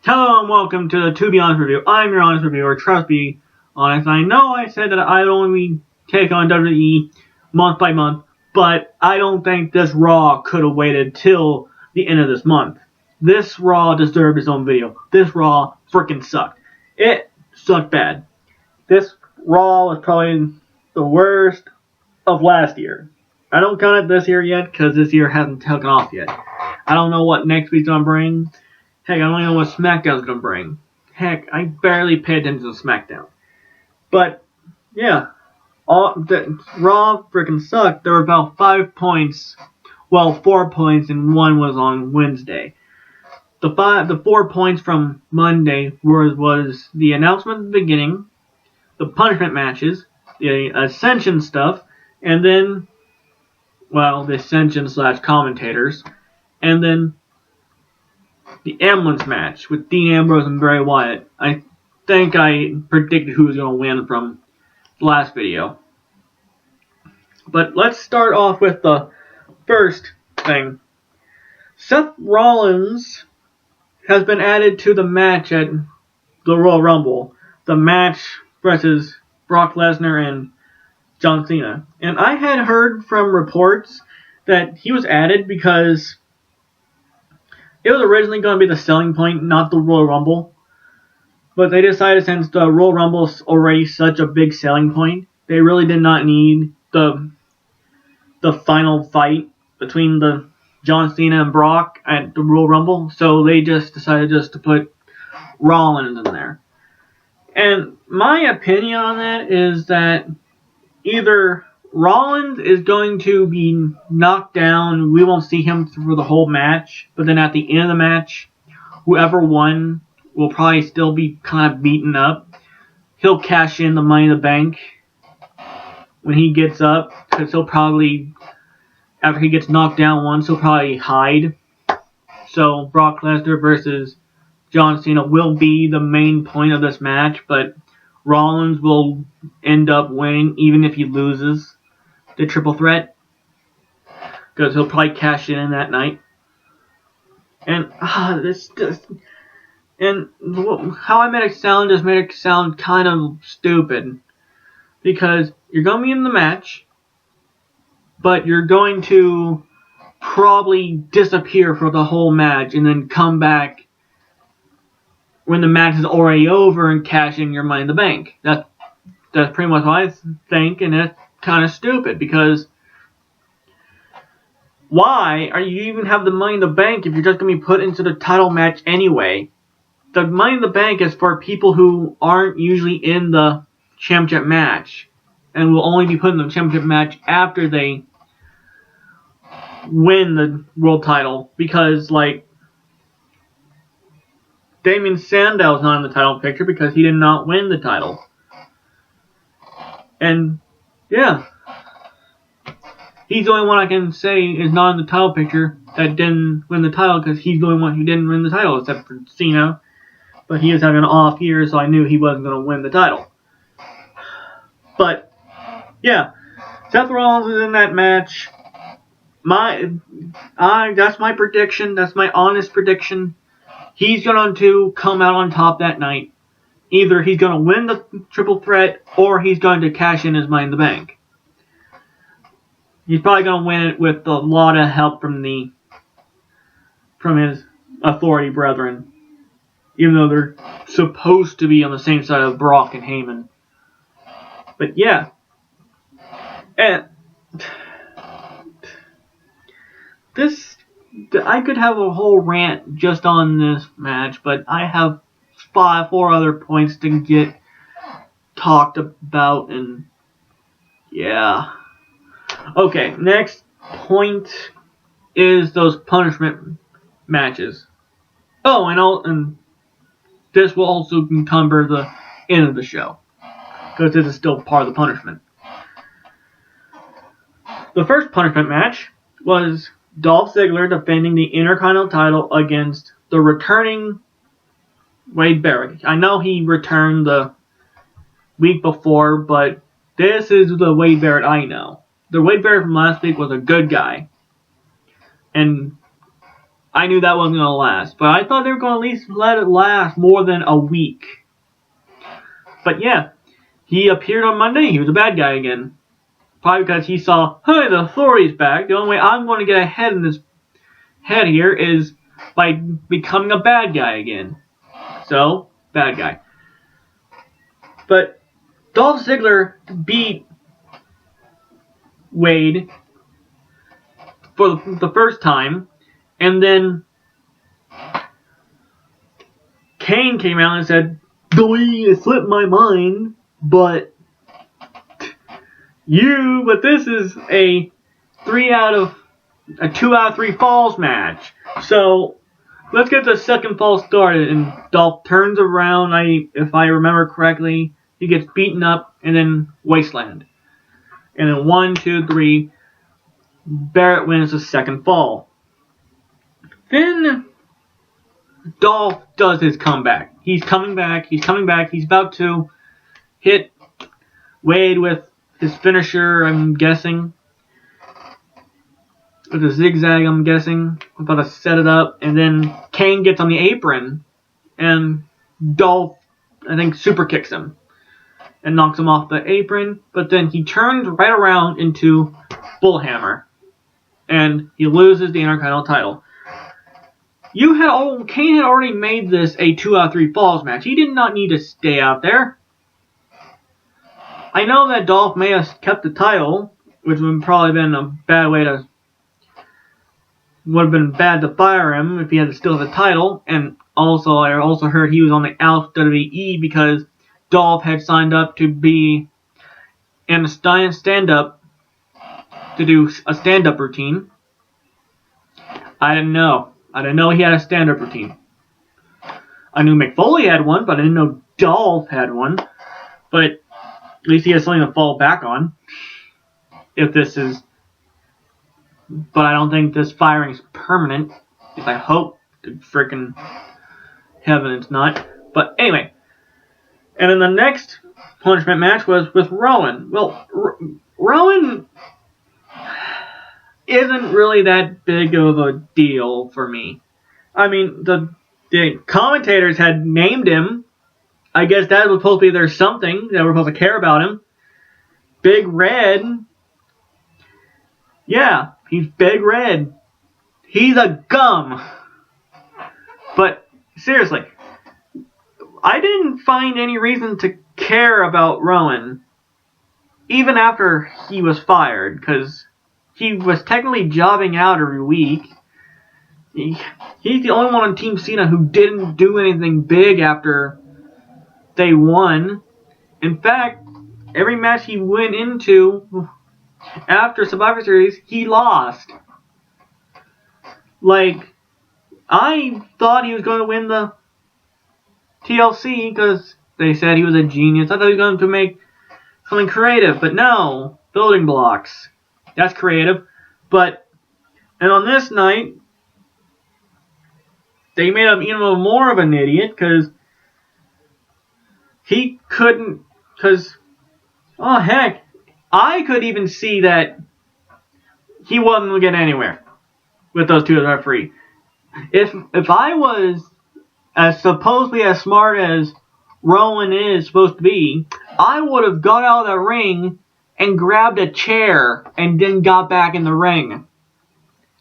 Hello and welcome to the To Be Honest Review. I'm your honest reviewer, trust me, honest. I know I said that I'd only take on WWE month by month, but I don't think this Raw could have waited till the end of this month. This Raw deserved its own video. This Raw freaking sucked. It sucked bad. This Raw was probably the worst of last year. I don't count it this year yet, because this year hasn't taken off yet. I don't know what next week's gonna bring. Heck, I don't even know what SmackDown's gonna bring. Heck, I barely pay attention to SmackDown. But, yeah. Raw freaking sucked. There were about 5 points. Well, 4 points, and one was on Wednesday. The 4 points from Monday was the announcement at the beginning, the punishment matches, the Ascension stuff, and then, well, the Ascension / commentators, and then the ambulance match with Dean Ambrose and Bray Wyatt. I think I predicted who was going to win from the last video. But let's start off with the first thing. Seth Rollins has been added to the match at the Royal Rumble. The match versus Brock Lesnar and John Cena. And I had heard from reports that he was added because it was originally going to be the selling point, not the Royal Rumble. But they decided, since the Royal Rumble is already such a big selling point, they really did not need the final fight between the John Cena and Brock at the Royal Rumble. So they just decided to put Rollins in there. And my opinion on that is that either Rollins is going to be knocked down, we won't see him through the whole match, but then at the end of the match, whoever won will probably still be kind of beaten up. He'll cash in the Money in the Bank when he gets up, because he'll probably, after he gets knocked down once, he'll probably hide. So Brock Lesnar versus John Cena will be the main point of this match, but Rollins will end up winning even if he loses the triple threat, because he'll probably cash in that night. And how I made it sound just made it sound kind of stupid, because you're going to be in the match, but you're going to probably disappear for the whole match and then come back when the match is already over and cash in your Money in the Bank. That's pretty much what I think, and that's kind of stupid, because why are you even have the Money in the Bank if you're just going to be put into the title match anyway? The Money in the Bank is for people who aren't usually in the championship match, and will only be put in the championship match after they win the world title, because, like, Damien Sandow's not in the title picture because he did not win the title. And, yeah. He's the only one I can say is not in the title picture that didn't win the title, because he's the only one who didn't win the title, except for Cena. But he was having an off year, so I knew he wasn't going to win the title. But, yeah. Seth Rollins is in that match. That's my prediction. That's my honest prediction. He's going to come out on top that night. Either he's going to win the triple threat, or he's going to cash in his Money in the Bank. He's probably going to win it with a lot of help from his authority brethren, even though they're supposed to be on the same side of Brock and Heyman. But yeah, and I could have a whole rant just on this match, but I have 4 other points to get talked about, and yeah. Okay, next point is those punishment matches. Oh, and this will also encumber the end of the show, because this is still part of the punishment. The first punishment match was Dolph Ziggler defending the Intercontinental title against the returning Wade Barrett. I know he returned the week before, but this is the Wade Barrett I know. The Wade Barrett from last week was a good guy. And I knew that wasn't going to last. But I thought they were going to at least let it last more than a week. But yeah, he appeared on Monday. He was a bad guy again. Probably because he saw, hey, the authority's back. The only way I'm going to get ahead in this head here is by becoming a bad guy again. So, bad guy. But Dolph Ziggler beat Wade for the first time, and then Kane came out and said, it slipped my mind, but this is a 2 out of 3 falls match. So let's get the second fall started. And Dolph turns around. If I remember correctly, he gets beaten up and then Wasteland. And then 1, 2, 3, Barrett wins the second fall. Then Dolph does his comeback. He's coming back. He's about to hit Wade with his finisher, I'm guessing. With a zigzag, I'm guessing. About to set it up. And then Kane gets on the apron. And Dolph, I think, super kicks him. And knocks him off the apron. But then he turns right around into Bullhammer. And he loses the Intercontinental title. Kane had already made this a 2 out of 3 falls match. He did not need to stay out there. I know that Dolph may have kept the title, which would have probably been a bad way to... would have been bad to fire him if he had to still have the title. And also, I also heard he was on the out WWE because Dolph had signed up to be in a stand-up to do a stand-up routine. I didn't know. I didn't know he had a stand-up routine. I knew Mick Foley had one, but I didn't know Dolph had one. But at least he has something to fall back on. But I don't think this firing is permanent. At least I hope to freaking heaven it's not. But anyway. And then the next punishment match was with Rowan. Well, Rowan isn't really that big of a deal for me. I mean, the commentators had named him. I guess that was supposed to be there's something that we're supposed to care about him. Big Red. Yeah, he's Big Red. He's a gum. But seriously, I didn't find any reason to care about Rowan, even after he was fired, because he was technically jobbing out every week. He's the only one on Team Cena who didn't do anything big after they won. In fact, every match he went into after Survivor Series, he lost. Like, I thought he was going to win the TLC because they said he was a genius. I thought he was going to make something creative, but no. Building blocks. That's creative. And on this night, they made him even more of an idiot because he couldn't, oh heck, I could even see that he wasn't going to get anywhere with those two as referee. If I was supposedly as smart as Rowan is supposed to be, I would have got out of the ring and grabbed a chair and then got back in the ring.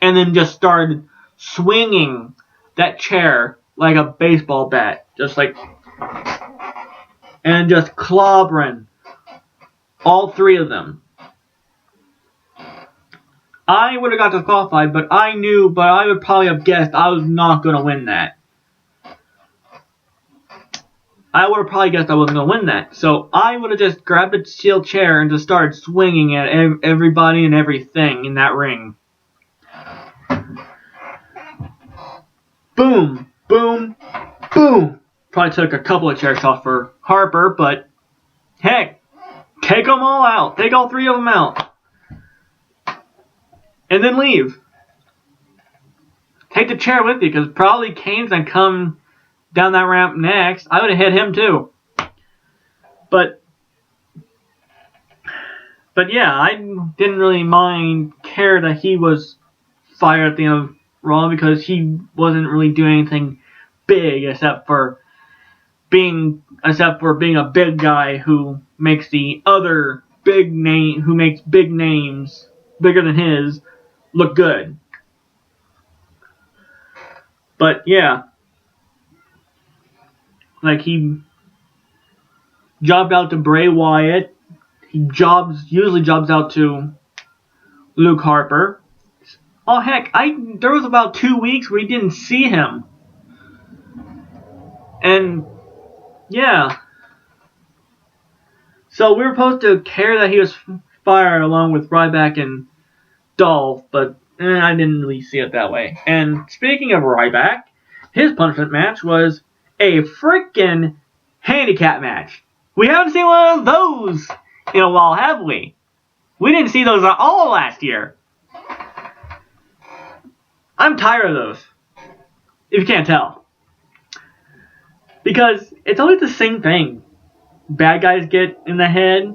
And then just started swinging that chair like a baseball bat. And just clobbering all three of them. I would have got disqualified, but I would probably have guessed I was not going to win that. I would have probably guessed I wasn't going to win that. So I would have just grabbed a steel chair and just started swinging at everybody and everything in that ring. Boom, boom, boom. Probably took a couple of chair shots for Harper, but heck, take them all out. Take all three of them out. And then leave. Take the chair with you, because probably Kane's going to come down that ramp next. I would have hit him too. But yeah, I didn't really care that he was fired at the end of Raw because he wasn't really doing anything big except for being a big guy who makes the other big names bigger than his look good. But yeah, like he jobbed out to Bray Wyatt. He usually jobs out to Luke Harper. Oh heck, there was about 2 weeks where we didn't see him. And yeah. So we were supposed to care that he was fired along with Ryback and Dolph, but I didn't really see it that way. And speaking of Ryback, his punishment match was a freaking handicap match. We haven't seen one of those in a while, have we? We didn't see those at all last year. I'm tired of those, if you can't tell. Because it's always the same thing. Bad guys get in the head,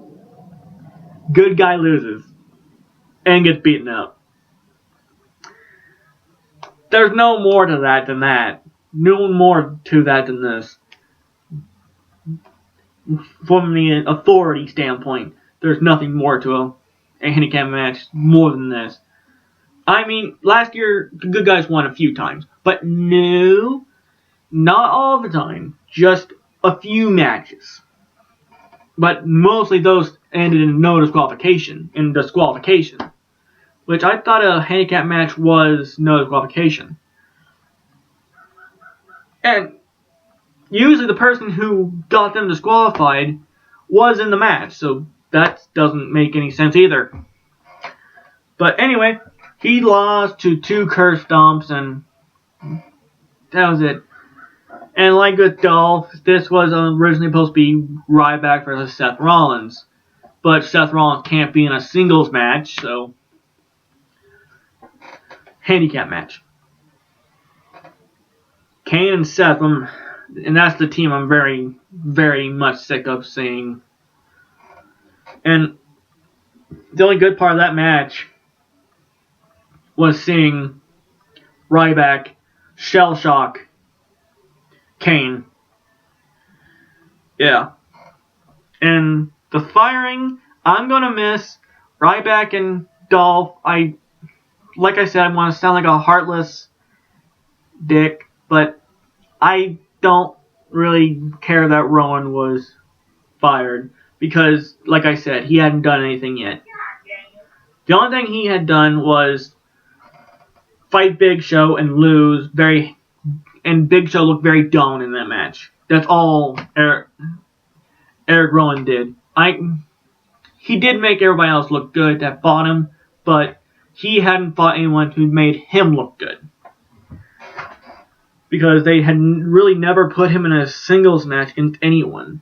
good guy loses, and gets beaten up. There's no more to that than that. No more to that than this. From the authority standpoint, there's nothing more to a handicap match more than this. I mean, last year, the good guys won a few times. But no, not all the time. Just a few matches. But mostly those ended in no disqualification. Which I thought a handicap match was no disqualification. And usually the person who got them disqualified was in the match. So that doesn't make any sense either. But anyway, he lost to 2 curse stomps and that was it. And like with Dolph, this was originally supposed to be Ryback versus Seth Rollins. But Seth Rollins can't be in a singles match, so handicap match. Kane and Seth, and that's the team I'm very, very much sick of seeing. And the only good part of that match was seeing Ryback shell shock Kane. Yeah. And the firing, I'm going to miss Ryback and Dolph. Like I said, I want to sound like a heartless dick, but I don't really care that Rowan was fired because, like I said, he hadn't done anything yet. The only thing he had done was fight Big Show and lose and Big Show looked very down in that match. That's all Eric Rowan did. He did make everybody else look good that fought him, but he hadn't fought anyone who made him look good. Because they had really never put him in a singles match against anyone.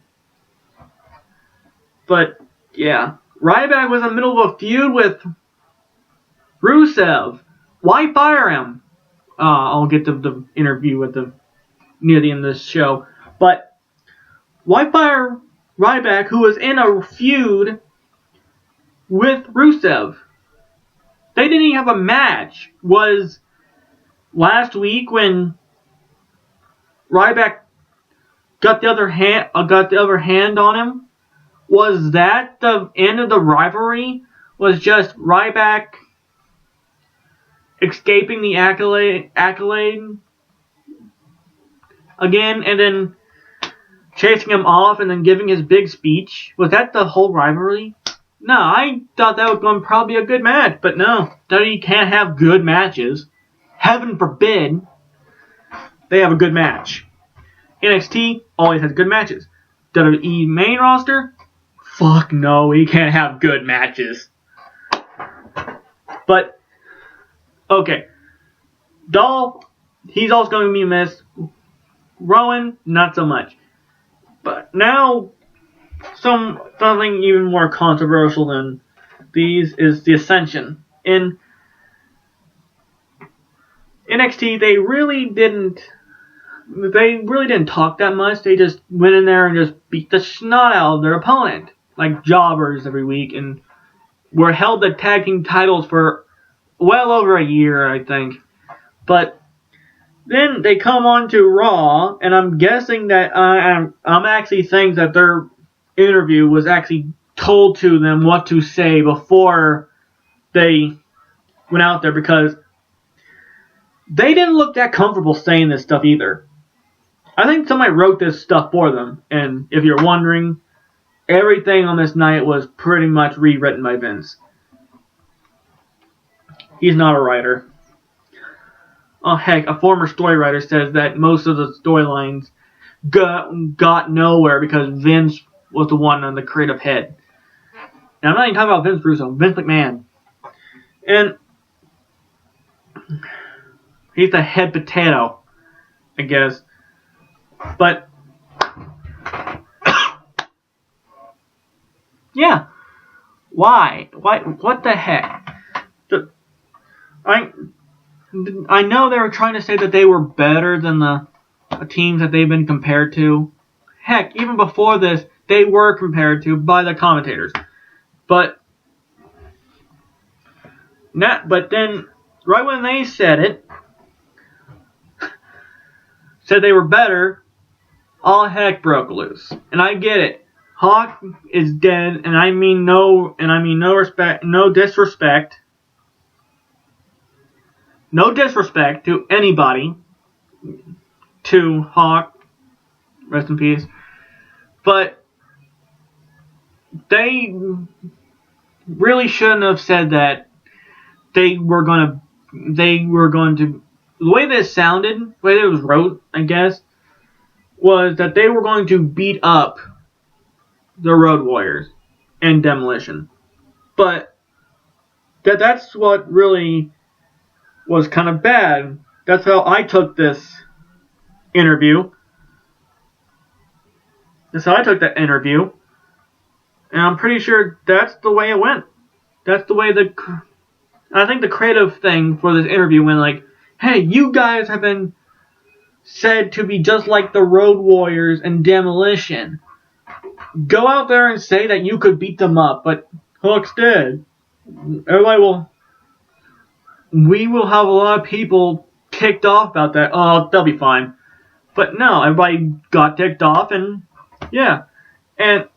But, yeah. Ryback was in the middle of a feud with Rusev. Why fire him? I'll get to the interview with near the end of this show. But why fire Ryback, who was in a feud with Rusev? They didn't even have a match. Was last week when Ryback got the other hand on him? Was that the end of the rivalry? Was just Ryback escaping the accolade again and then chasing him off and then giving his big speech? Was that the whole rivalry? No, I thought that was going to probably be a good match, but no. WWE can't have good matches. Heaven forbid they have a good match. NXT always has good matches. WWE main roster? Fuck no, we can't have good matches. But okay. Dolph, he's also going to be missed. Rowan, not so much. But now, something even more controversial than these is the Ascension. In NXT, they really didn't talk that much. They just went in there and just beat the snot out of their opponent, like jobbers every week, and were held the tag team titles for well over a year, I think. But then they come on to Raw, and I'm guessing that I'm actually thinking that their interview was actually told to them what to say before they went out there, because they didn't look that comfortable saying this stuff either. I think somebody wrote this stuff for them, and if you're wondering, everything on this night was pretty much rewritten by Vince. He's not a writer. Oh heck, a former story writer says that most of the storylines got nowhere because Vince was the one on the creative head. And I'm not even talking about Vince Russo, Vince McMahon. And he's the head potato, I guess. But yeah, why? What the heck? I know they were trying to say that they were better than the teams that they've been compared to. Heck, even before this, they were compared to by the commentators. But then, right when they said they were better, all heck broke loose. And I get it. Hawk is dead, and I mean no disrespect. No disrespect to anybody, to Hawk, rest in peace, but they really shouldn't have said that they were going to, the way this sounded, the way it was wrote, I guess, was that they were going to beat up the Road Warriors and Demolition. But that's what really was kind of bad. That's how I took this interview. That's how I took that interview. And I'm pretty sure that's the way it went. That's the way I think the creative thing for this interview went like, hey, you guys have been said to be just like the Road Warriors and Demolition. Go out there and say that you could beat them up, but Hook's dead. We will have a lot of people ticked off about that. Oh, they'll be fine. But no, everybody got ticked off, and yeah. And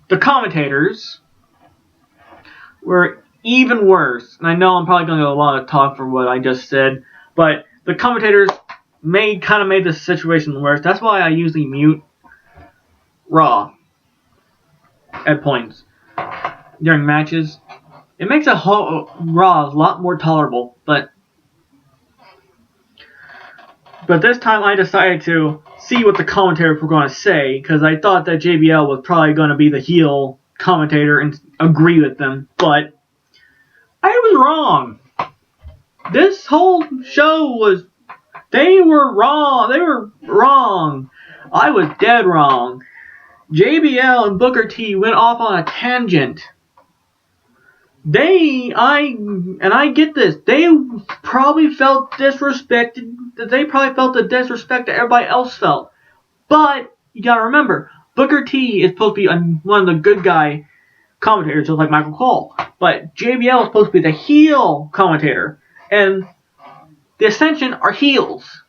the commentators were even worse. And I know I'm probably going to get a lot of talk for what I just said, but the commentators kind of made the situation worse. That's why I usually mute Raw at points during matches. It makes a whole Raw a lot more tolerable, but this time I decided to see what the commentators were going to say, because I thought that JBL was probably going to be the heel commentator and agree with them, but I was wrong. This whole show they were wrong. They were wrong. I was dead wrong. JBL and Booker T went off on a tangent. I get this. They probably felt disrespected. They probably felt the disrespect that everybody else felt. But you gotta remember, Booker T is supposed to be one of the good guy commentators, just like Michael Cole. But JBL is supposed to be the heel commentator, and the Ascension are heels.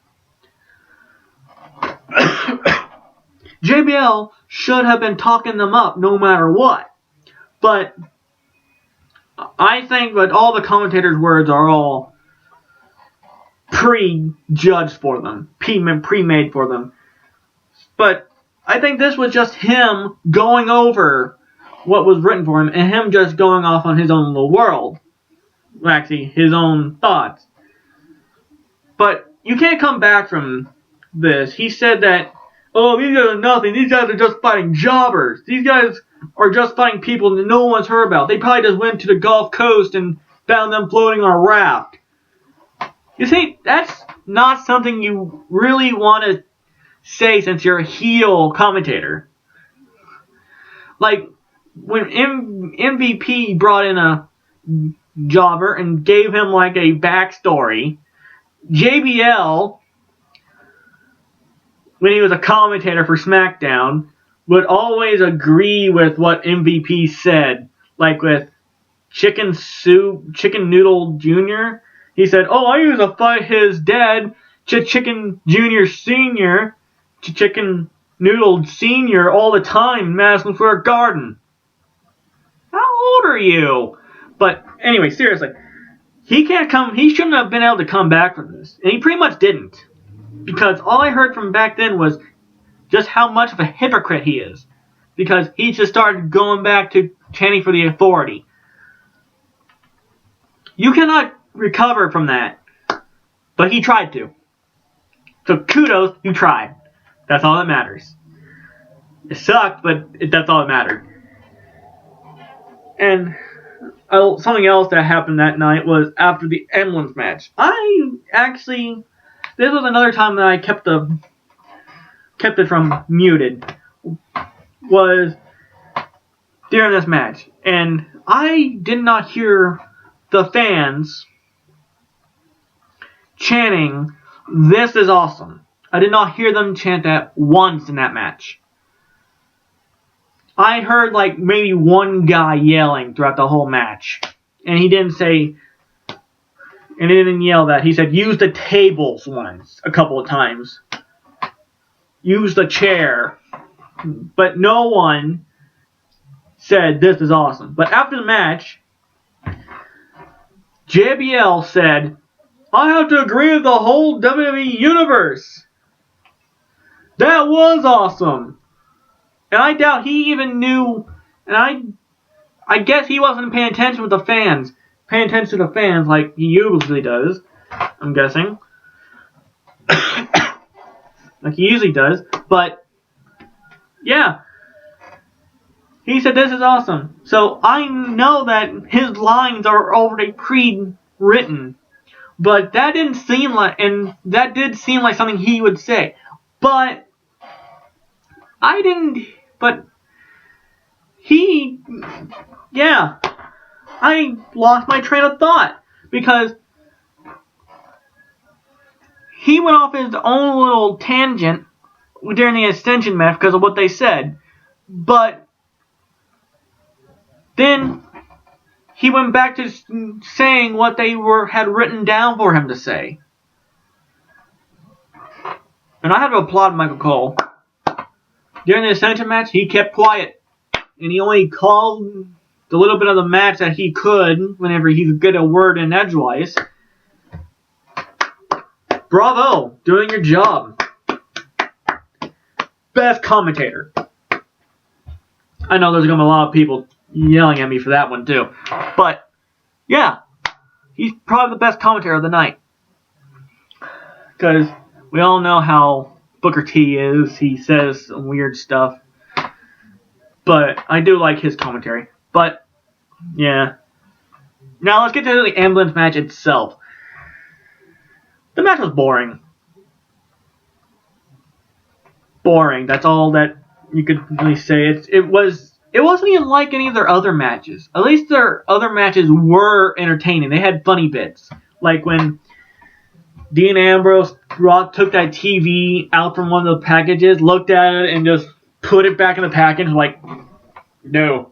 JBL should have been talking them up no matter what. But I think that all the commentators' words are all pre-judged for them, pre-made for them. But I think this was just him going over what was written for him, and him just going off on his own little world. Actually, his own thoughts. But you can't come back from this. He said that, oh, these guys are nothing. These guys are just fighting jobbers. These guys are just fighting people that no one's heard about. They probably just went to the Gulf Coast and found them floating on a raft. You see, that's not something you really want to say since you're a heel commentator. Like, when MVP brought in a jobber and gave him like a backstory, JBL, when he was a commentator for SmackDown, would always agree with what MVP said. Like with Chicken Noodle Jr., He said, "Oh, I used to fight his dad, Chicken Junior Senior, Chicken Noodle Senior, all the time in Madison Square Garden." How old are you? But anyway, seriously, he can't come. He shouldn't have been able to come back from this, and he pretty much didn't, because all I heard from back then was just how much of a hypocrite he is, because he just started going back to chanting for the authority. You cannot recover from that, but he tried to. So kudos, you tried. That's all that matters. It sucked, but that's all that mattered. And something else that happened that night was after the Emblems match. This was another time that I kept it from muted, was during this match. And I did not hear the fans chanting, "This is awesome." I did not hear them chant that once in that match. I heard like maybe one guy yelling throughout the whole match. And he didn't yell that. He said, "Use the tables" once, a couple of times. Use the chair. But no one said, "This is awesome." But after the match, JBL said, "I have to agree with the whole WWE universe. That was awesome." And I doubt he even knew, and I guess he wasn't paying attention with the fans. Paying attention to the fans like he usually does, I'm guessing. Like he usually does. But, yeah. He said, "This is awesome." So I know that his lines are already pre-written. But that did seem like something he would say. But I lost my train of thought, because he went off his own little tangent during the Ascension match because of what they said. But then he went back to saying what they had written down for him to say. And I had to applaud Michael Cole. During the Ascension match, he kept quiet. And he only called the little bit of the match that he could whenever he could get a word in edgewise. Bravo! Doing your job. Best commentator. I know there's going to be a lot of people yelling at me for that one too. But, yeah. He's probably the best commentator of the night. Because we all know how Booker T is. He says some weird stuff. But I do like his commentary. But, yeah. Now let's get to the Emblems match itself. The match was boring. Boring. That's all that you could really say. It wasn't even like any of their other matches. At least their other matches were entertaining. They had funny bits. Like when Dean Ambrose took that TV out from one of the packages, looked at it, and just put it back in the package like, no.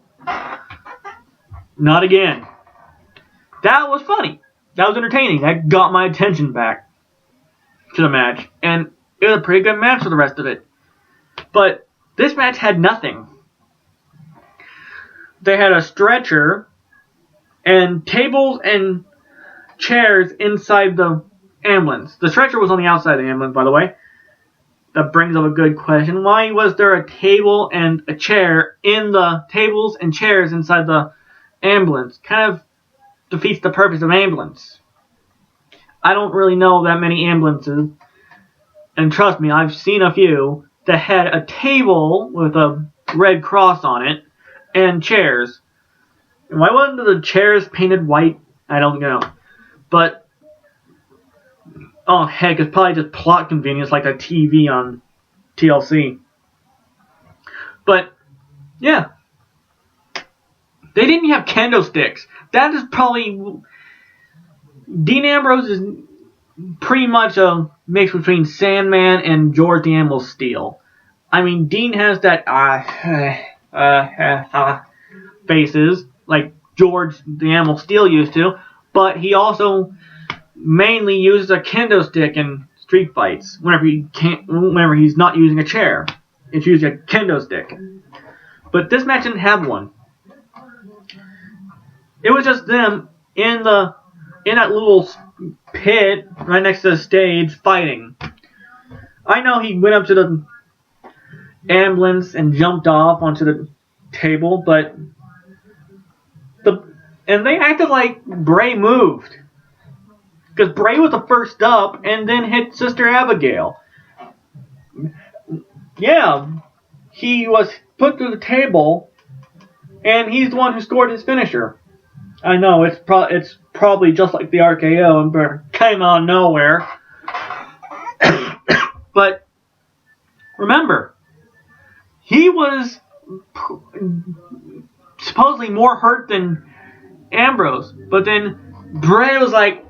Not again. That was funny. That was entertaining. That got my attention back to the match. And it was a pretty good match for the rest of it. But this match had nothing. They had a stretcher and tables and chairs inside the ambulance. The stretcher was on the outside of the ambulance, by the way. That brings up a good question. Why was there a table and a chair in the tables and chairs inside the ambulance? Kind of defeats the purpose of ambulance. I don't really know that many ambulances, and trust me, I've seen a few that had a table with a red cross on it and chairs. And why wasn't the chairs painted white? I don't know. But oh heck, it's probably just plot convenience like the TV on TLC. But, yeah. They didn't have kendo sticks. That is probably... Dean Ambrose is pretty much a mix between Sandman and George the Animal Steel. I mean, Dean has that faces like George the Animal Steel used to, but he also mainly uses a kendo stick in street fights. Whenever he's not using a chair, it's using a kendo stick. But this match didn't have one. It was just them in that little pit right next to the stage fighting. I know he went up to the ambulance and jumped off onto the table, but they acted like Bray moved. Because Bray was the first up and then hit Sister Abigail. Yeah, he was put through the table and he's the one who scored his finisher. I know, it's probably just like the RKO and came out of nowhere. But remember, he was supposedly more hurt than Ambrose. But then Bray was like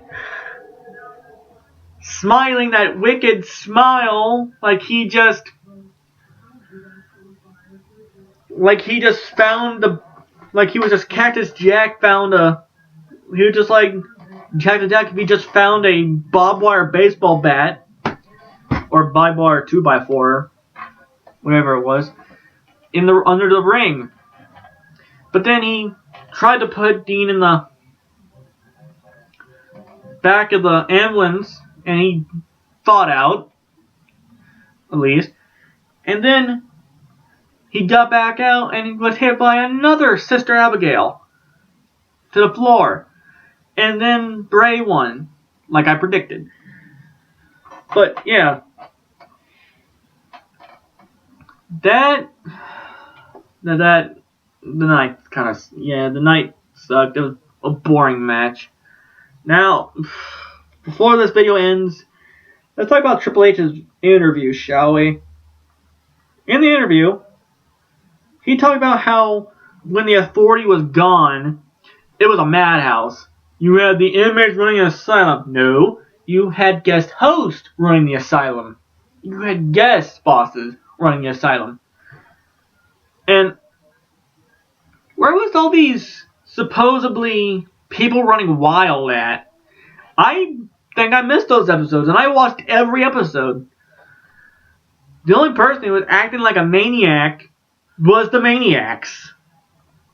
smiling that wicked smile, like he just he was just Cactus Jack he was just like Cactus Jack if he just found a barbed wire baseball bat or barbed wire 2x4, whatever it was, under the ring. But then he tried to put Dean in the back of the ambulance, and he thawed out, at least. And then he got back out and was hit by another Sister Abigail to the floor. And then Bray won, like I predicted. But yeah, the night sucked. It was a boring match. Now, before this video ends, let's talk about Triple H's interview, shall we? In the interview, he talked about how when the Authority was gone, it was a madhouse. You had the inmates running an asylum. No, you had guest hosts running the asylum. You had guest bosses running the asylum. And where was all these supposedly people running wild at? I think I missed those episodes, and I watched every episode. The only person who was acting like a maniac was the Maniacs.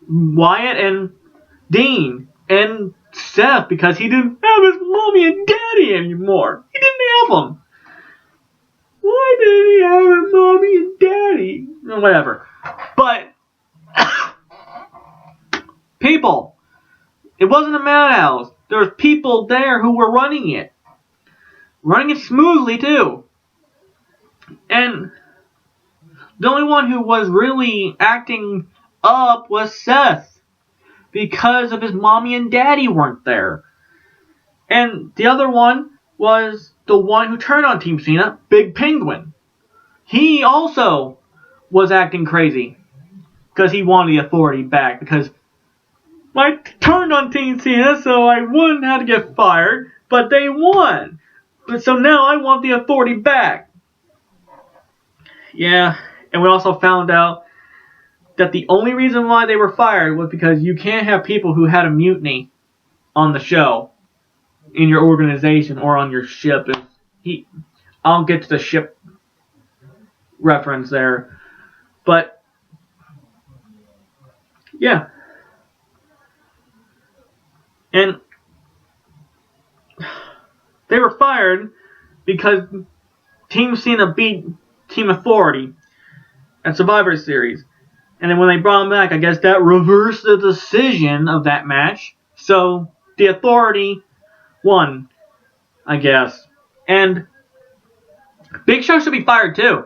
Wyatt and Dean and Seth, because he didn't have his mommy and daddy anymore. He didn't have them. Why did he have his mommy and daddy? Whatever. But people, it wasn't a madhouse. There was people there who were running it smoothly too. And the only one who was really acting up was Seth, because of his mommy and daddy weren't there. And the other one was the one who turned on Team Cena, Big Penguin. He also was acting crazy because he wanted the Authority back, because I turned on Team Cena so I wouldn't have to get fired, but they won. But so now I want the Authority back. Yeah, and we also found out that the only reason why they were fired was because you can't have people who had a mutiny on the show in your organization or on your ship. I'll get to the ship reference there. But yeah. And they were fired because Team Cena beat Team Authority at Survivor Series. And then when they brought him back, I guess that reversed the decision of that match. So the Authority won, I guess. And Big Show should be fired too.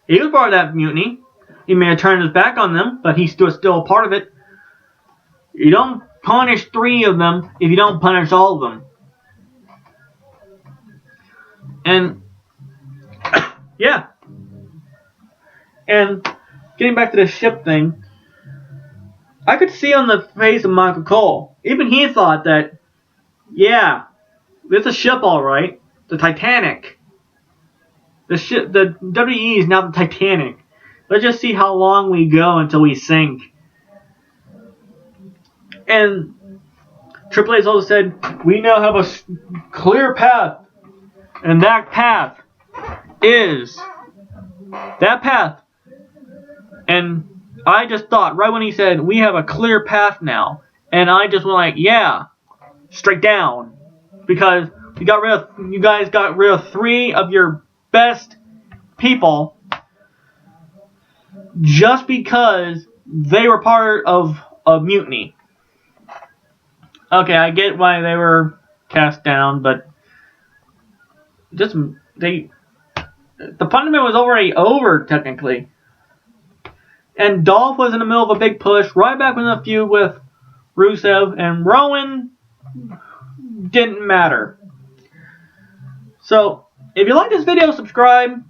He was part of that mutiny. He may have turned his back on them, but he's still a part of it. You don't punish 3 of them if you don't punish all of them. And yeah. And getting back to the ship thing, I could see on the face of Michael Cole, even he thought that, yeah, it's a ship alright, the Titanic. The WE is now the Titanic. Let's just see how long we go until we sink. And Triple H also said, we now have a clear path. And that path is that path. And I just thought, right when he said, we have a clear path now. And I just went like, yeah, straight down. Because you guys got rid of 3 of your best people just because they were part of a mutiny. Okay, I get why they were cast down, but the punishment was already over, technically. And Dolph was in the middle of a big push, right back in the feud with Rusev, and Rowan didn't matter. So, if you like this video, subscribe.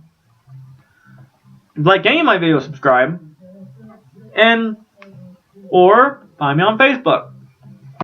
If you like any of my videos, subscribe. Or find me on Facebook.